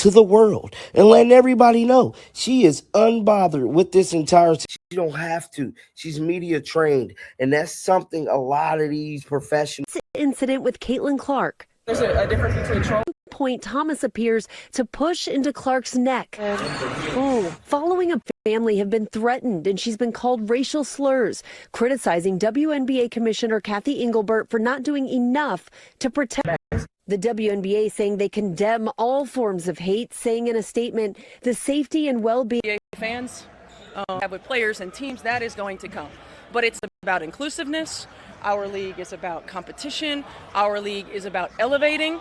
to the world and letting everybody know she is unbothered with this entire. She don't have to. She's media trained, and that's something a lot of these professionals. Incident with Caitlin Clark. There's a difference between troll. Point Thomas appears to push into Clark's neck. Following a family have been threatened, and she's been called racial slurs, criticizing WNBA Commissioner Kathy Engelbert for not doing enough to protect. The WNBA saying they condemn all forms of hate, saying in a statement, the safety and well-being Fans have with players and teams, that is going to come. But it's about inclusiveness. Our league is about competition. Our league is about elevating.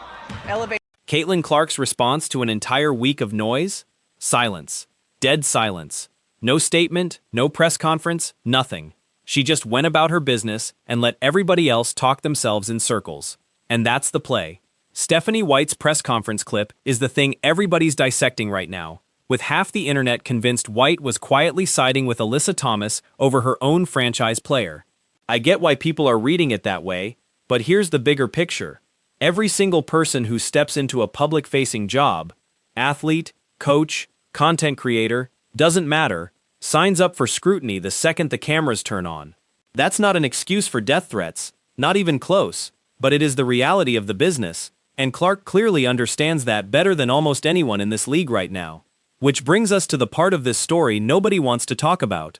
Caitlin Clark's response to an entire week of noise? Silence. Dead silence. No statement, no press conference, nothing. She just went about her business and let everybody else talk themselves in circles. And that's the play. Stephanie White's press conference clip is the thing everybody's dissecting right now, with half the internet convinced White was quietly siding with Alyssa Thomas over her own franchise player. I get why people are reading it that way, but here's the bigger picture. Every single person who steps into a public-facing job, athlete, coach, content creator, doesn't matter, signs up for scrutiny the second the cameras turn on. That's not an excuse for death threats, not even close, but it is the reality of the business, and Clark clearly understands that better than almost anyone in this league right now. Which brings us to the part of this story nobody wants to talk about.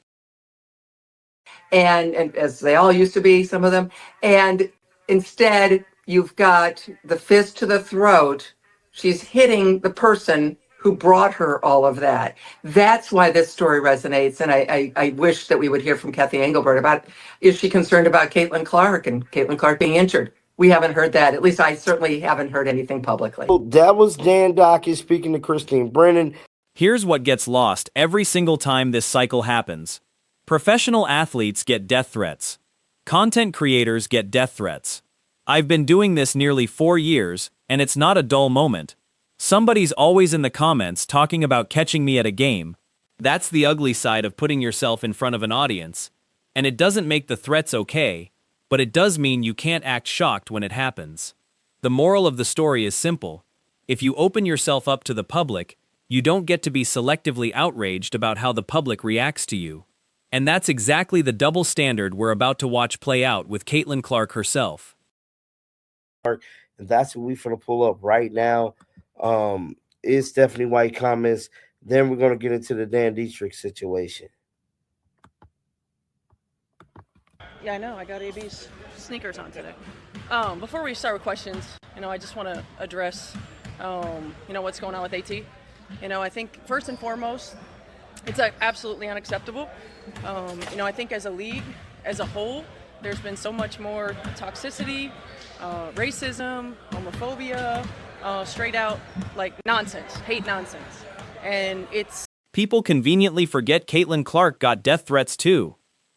And as they all used to be, some of them, and instead you've got the fist to the throat. She's hitting the person who brought her all of that. That's why this story resonates. And I wish that we would hear from Kathy Engelbert about, is she concerned about Caitlin Clark and Caitlin Clark being injured? We haven't heard that. At least I certainly haven't heard anything publicly. That was Dan Dockett speaking to Christine Brennan. Here's what gets lost every single time this cycle happens. Professional athletes get death threats. Content creators get death threats. I've been doing this nearly 4 years, and it's not a dull moment. Somebody's always in the comments talking about catching me at a game. That's the ugly side of putting yourself in front of an audience. And it doesn't make the threats okay, but it does mean you can't act shocked when it happens. The moral of the story is simple. If you open yourself up to the public, you don't get to be selectively outraged about how the public reacts to you. And that's exactly the double standard we're about to watch play out with Caitlin Clark herself. And that's what we're going to pull up right now. Is Stephanie White comments. Then we're going to get into the Dan Dietrich situation. Yeah, I know. I got AB's sneakers on today. Before we start with questions, I just want to address, what's going on with AT. I think first and foremost, it's absolutely unacceptable. I think as a league, as a whole, there's been so much more toxicity, racism, homophobia, straight out nonsense, hate nonsense. And it's... People conveniently forget Caitlin Clark got death threats too.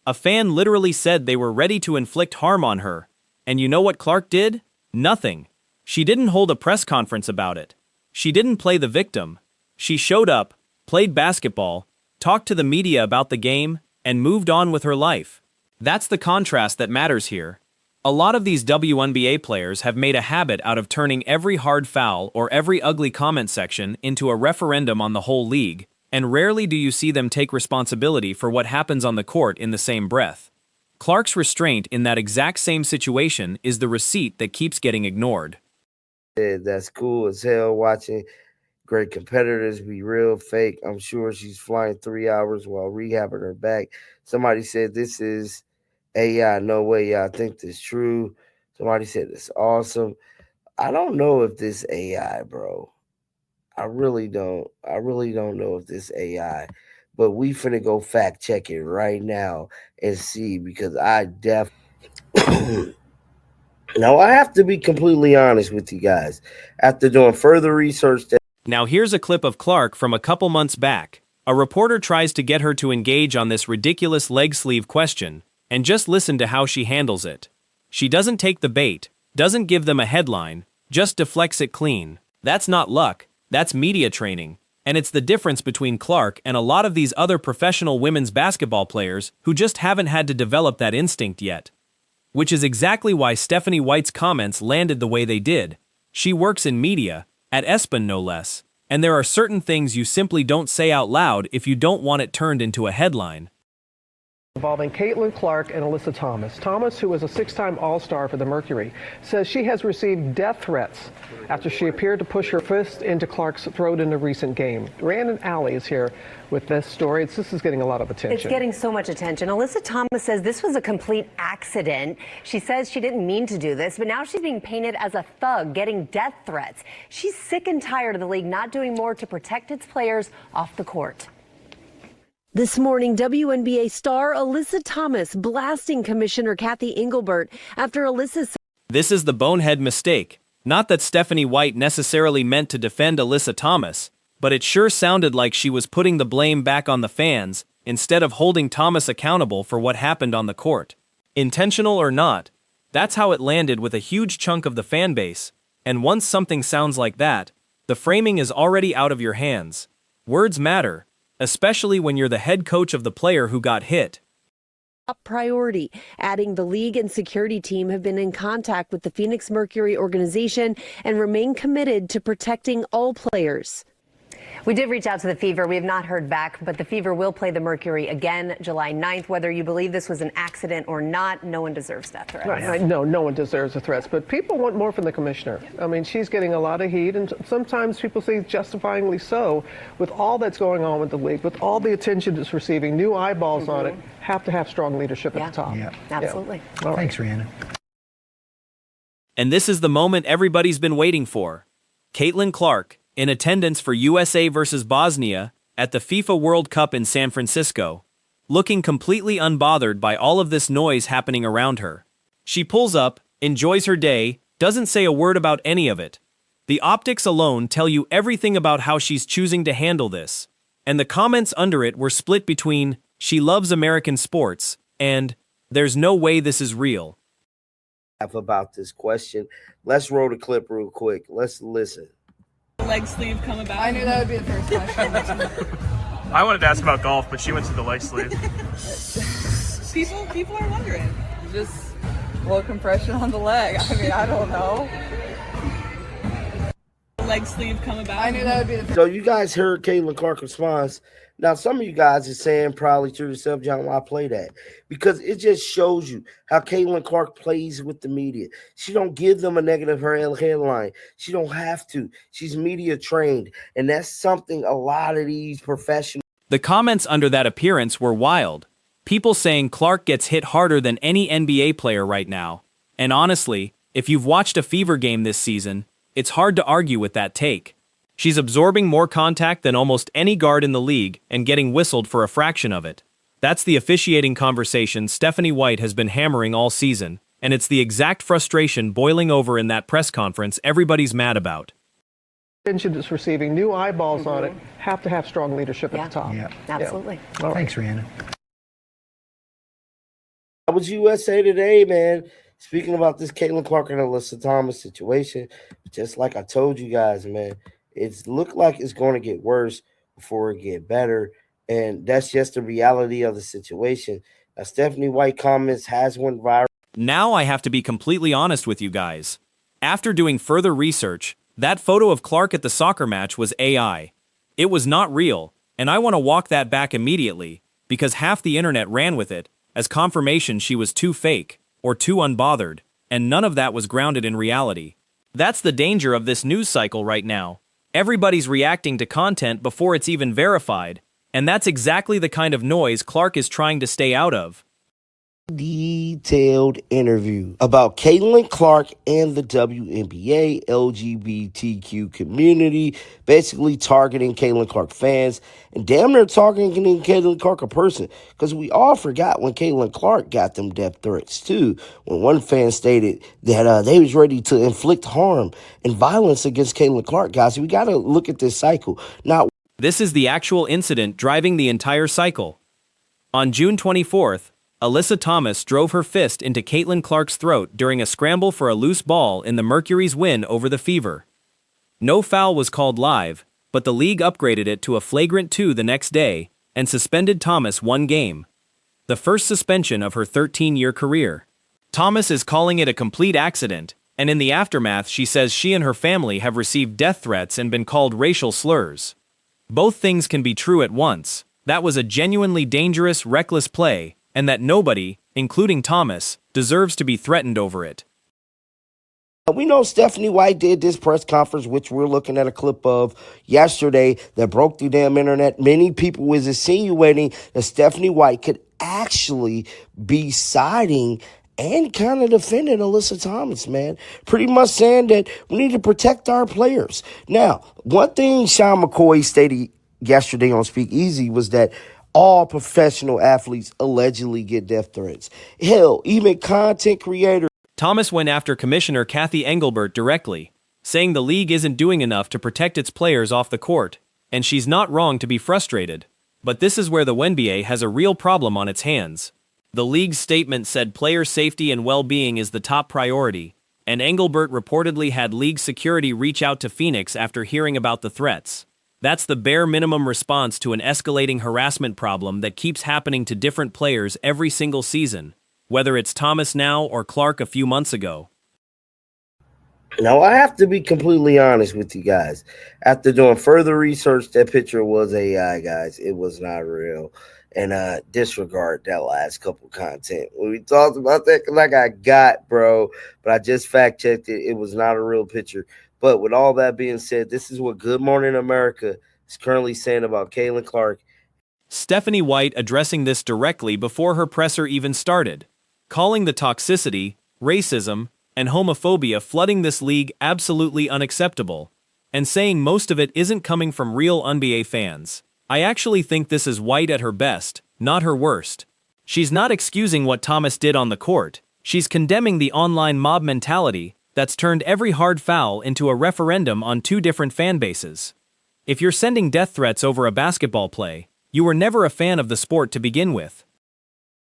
A fan literally said they were ready to inflict harm on her. And you know what Clark did? Nothing. She didn't hold a press conference about it. She didn't play the victim. She showed up, played basketball, talked to the media about the game, and moved on with her life. That's the contrast that matters here. A lot of these WNBA players have made a habit out of turning every hard foul or every ugly comment section into a referendum on the whole league, and rarely do you see them take responsibility for what happens on the court in the same breath. Clark's restraint in that exact same situation is the receipt that keeps getting ignored. Yeah, that's cool as hell watching great competitors be real fake. I'm sure she's flying 3 hours while rehabbing her back. Somebody said this is AI. No way y'all think this true. Somebody said it's awesome. I don't know if this AI, bro. I really don't know if this AI. But we finna go fact check it right now and see, because I Now I have to be completely honest with you guys. After doing further research Now here's a clip of Clark from a couple months back. A reporter tries to get her to engage on this ridiculous leg sleeve question, and just listen to how she handles it. She doesn't take the bait, doesn't give them a headline, just deflects it clean. That's not luck, that's media training. And it's the difference between Clark and a lot of these other professional women's basketball players who just haven't had to develop that instinct yet. Which is exactly why Stephanie White's comments landed the way they did. She works in media, at ESPN no less, And there are certain things you simply don't say out loud if you don't want it turned into a headline. Involving Caitlin Clark and Alyssa Thomas. Thomas, who was a six-time All-Star for the Mercury, says she has received death threats after she appeared to push her fist into Clark's throat in a recent game. Rhiannon Alley is here with this story. This is getting a lot of attention. It's getting so much attention. Alyssa Thomas says this was a complete accident. She says she didn't mean to do this, but now she's being painted as a thug, getting death threats. She's sick and tired of the league not doing more to protect its players off the court. This morning, WNBA star Alyssa Thomas blasting Commissioner Kathy Engelbert after Alyssa said, This is the bonehead mistake. Not that Stephanie White necessarily meant to defend Alyssa Thomas, but it sure sounded like she was putting the blame back on the fans instead of holding Thomas accountable for what happened on the court. Intentional or not, that's how it landed with a huge chunk of the fan base. And once something sounds like that, the framing is already out of your hands. Words matter, especially when you're the head coach of the player who got hit. top priority, adding the league and security team have been in contact with the Phoenix Mercury organization and remain committed to protecting all players. We did reach out to the Fever. We have not heard back, but the Fever will play the Mercury again July 9th. Whether you believe this was an accident or not, no one deserves death threats. Right. No one deserves the threats, but people want more from the commissioner. I mean, she's getting a lot of heat, and sometimes people say justifyingly so, with all that's going on with the league, with all the attention it's receiving, new eyeballs on it, have to have strong leadership at the top. Yeah. Absolutely. All right. Thanks, Rhiannon. And this is the moment everybody's been waiting for. Caitlin Clark, in attendance for USA versus Bosnia at the FIFA World Cup in San Francisco, looking completely unbothered by all of this noise happening around her. She pulls up, enjoys her day, doesn't say a word about any of it. The optics alone tell you everything about how she's choosing to handle this. And the comments under it were split between, she loves American sports, and, there's no way this is real. About this question. Let's roll the clip real quick. Let's listen. Leg sleeve come about? I knew that would be the first question. I wanted to ask about golf, but she went to the leg sleeve. People are wondering. Just a little compression on the leg. I mean, I don't know. Leg sleeve come about? I knew that would be the first. So you guys heard Caitlin Clark response. Now, some of you guys are saying probably to yourself, John, why play that? Because it just shows you how Caitlin Clark plays with the media. She don't give them a negative headline. She don't have to. She's media trained, and that's something a lot of these professionals. The comments under that appearance were wild. People saying Clark gets hit harder than any NBA player right now. And honestly, if you've watched a Fever game this season, it's hard to argue with that take. She's absorbing more contact than almost any guard in the league and getting whistled for a fraction of it. That's the officiating conversation Stephanie White has been hammering all season, and it's the exact frustration boiling over in that press conference everybody's mad about. Attention it's receiving, new eyeballs on it, have to have strong leadership at the top. Yeah. Absolutely. All right. Thanks, Rhiannon. That was USA Today, man. Speaking about this Caitlin Clark and Alyssa Thomas situation, just like I told you guys, man, it's looked like it's going to get worse before it get better, and that's just the reality of the situation. Now, Stephanie White comments has went viral. Now I have to be completely honest with you guys. After doing further research, that photo of Clark at the soccer match was AI. It was not real, and I want to walk that back immediately, because half the internet ran with it as confirmation she was too fake, or too unbothered, and none of that was grounded in reality. That's the danger of this news cycle right now. Everybody's reacting to content before it's even verified, and that's exactly the kind of noise Clark is trying to stay out of. Detailed interview about Caitlin Clark and the WNBA LGBTQ community, basically targeting Caitlin Clark fans and damn near targeting Caitlin Clark a person, because we all forgot when Caitlin Clark got them death threats too, when one fan stated that they was ready to inflict harm and violence against Caitlin Clark. Guys, we got to look at this cycle. Now, this is the actual incident driving the entire cycle. On June 24th, Alyssa Thomas drove her fist into Caitlin Clark's throat during a scramble for a loose ball in the Mercury's win over the Fever. No foul was called live, but the league upgraded it to a flagrant 2 the next day and suspended Thomas 1 game. The first suspension of her 13-year career. Thomas is calling it a complete accident, And in the aftermath, she says she and her family have received death threats and been called racial slurs. Both things can be true at once. That was a genuinely dangerous, reckless play, and that nobody, including Thomas, deserves to be threatened over it. We know Stephanie White did this press conference, which we're looking at a clip of yesterday that broke the damn internet. Many people was insinuating that Stephanie White could actually be siding and kind of defending Alyssa Thomas, man. Pretty much saying that we need to protect our players. Now, one thing Sean McCoy stated yesterday on Speak Easy was that all professional athletes allegedly get death threats. Hell, even content creators. Thomas went after Commissioner Kathy Engelbert directly, saying the league isn't doing enough to protect its players off the court, and she's not wrong to be frustrated. But this is where the WNBA has a real problem on its hands. The league's statement said player safety and well-being is the top priority, and Engelbert reportedly had league security reach out to Phoenix after hearing about the threats. That's the bare minimum response to an escalating harassment problem that keeps happening to different players every single season, whether it's Thomas now or Clark a few months ago. Now, I have to be completely honest with you guys. After doing further research, that picture was AI, guys. It was not real. And disregard that last couple content. When we talked about that, like I got, bro, but I just fact-checked it. It was not a real picture. But with all that being said, this is what Good Morning America is currently saying about Caitlin Clark. Stephanie White addressing this directly before her presser even started, calling the toxicity, racism, and homophobia flooding this league absolutely unacceptable, and saying most of it isn't coming from real NBA fans. I actually think this is White at her best, not her worst. She's not excusing what Thomas did on the court, she's condemning the online mob mentality that's turned every hard foul into a referendum on two different fan bases. If you're sending death threats over a basketball play, you were never a fan of the sport to begin with.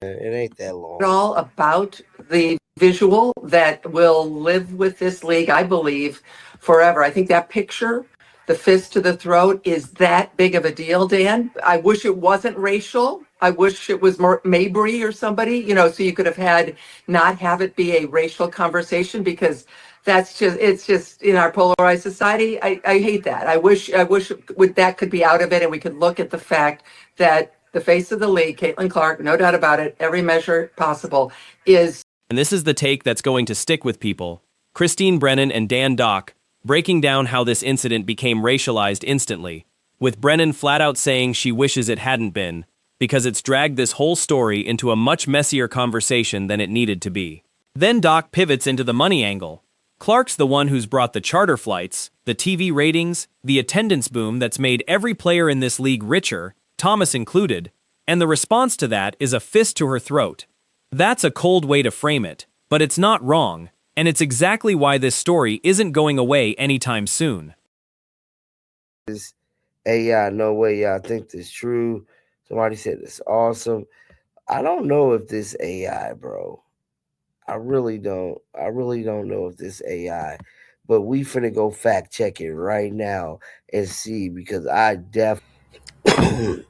It ain't that long. All about the visual that will live with this league, I believe, forever. I think that picture, the fist to the throat, is that big of a deal, Dan. I wish it wasn't racial. I wish it was more Mabry or somebody, so you could not have it be a racial conversation, because it's just in our polarized society. I hate that. I wish that could be out of it, and we could look at the fact that the face of the league, Caitlin Clark, no doubt about it, every measure possible, is. And this is the take that's going to stick with people. Christine Brennan and Dan Dock breaking down how this incident became racialized instantly, with Brennan flat out saying she wishes it hadn't been, because it's dragged this whole story into a much messier conversation than it needed to be. Then Doc pivots into the money angle. Clark's the one who's brought the charter flights, the TV ratings, the attendance boom that's made every player in this league richer, Thomas included, and the response to that is a fist to her throat. That's a cold way to frame it, but it's not wrong, and it's exactly why this story isn't going away anytime soon. AI, no way y'all think this true. Somebody said it's awesome. I don't know if this AI, bro. I really don't know if this AI. But we finna go fact check it right now and see, because I definitely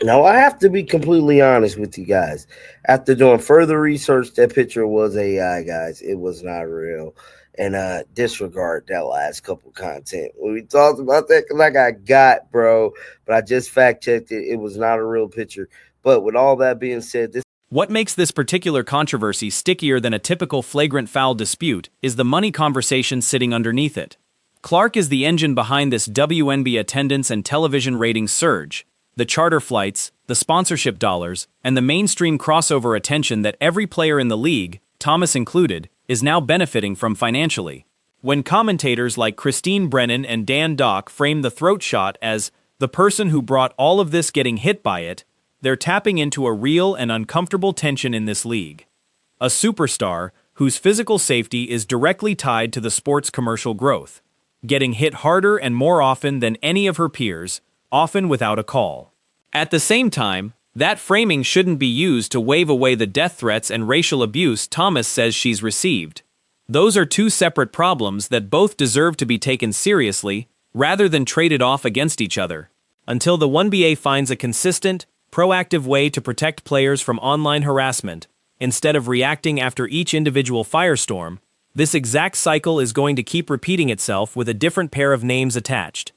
Now, I have to be completely honest with you guys. After doing further research, that picture was AI, guys. It was not real. And disregard that last couple content. When we talked about that, like I got, bro, but I just fact-checked it. It was not a real picture. But with all that being said, what makes this particular controversy stickier than a typical flagrant foul dispute is the money conversation sitting underneath it. Clark is the engine behind this WNBA attendance and television ratings surge. The charter flights, the sponsorship dollars, and the mainstream crossover attention that every player in the league, Thomas included, is now benefiting from financially. When commentators like Christine Brennan and Dan Dock frame the throat shot as the person who brought all of this getting hit by it, they're tapping into a real and uncomfortable tension in this league. A superstar whose physical safety is directly tied to the sport's commercial growth, getting hit harder and more often than any of her peers, often without a call. At the same time, that framing shouldn't be used to wave away the death threats and racial abuse Thomas says she's received. Those are two separate problems that both deserve to be taken seriously, rather than traded off against each other. Until the WNBA finds a consistent, proactive way to protect players from online harassment, instead of reacting after each individual firestorm, This exact cycle is going to keep repeating itself with a different pair of names attached.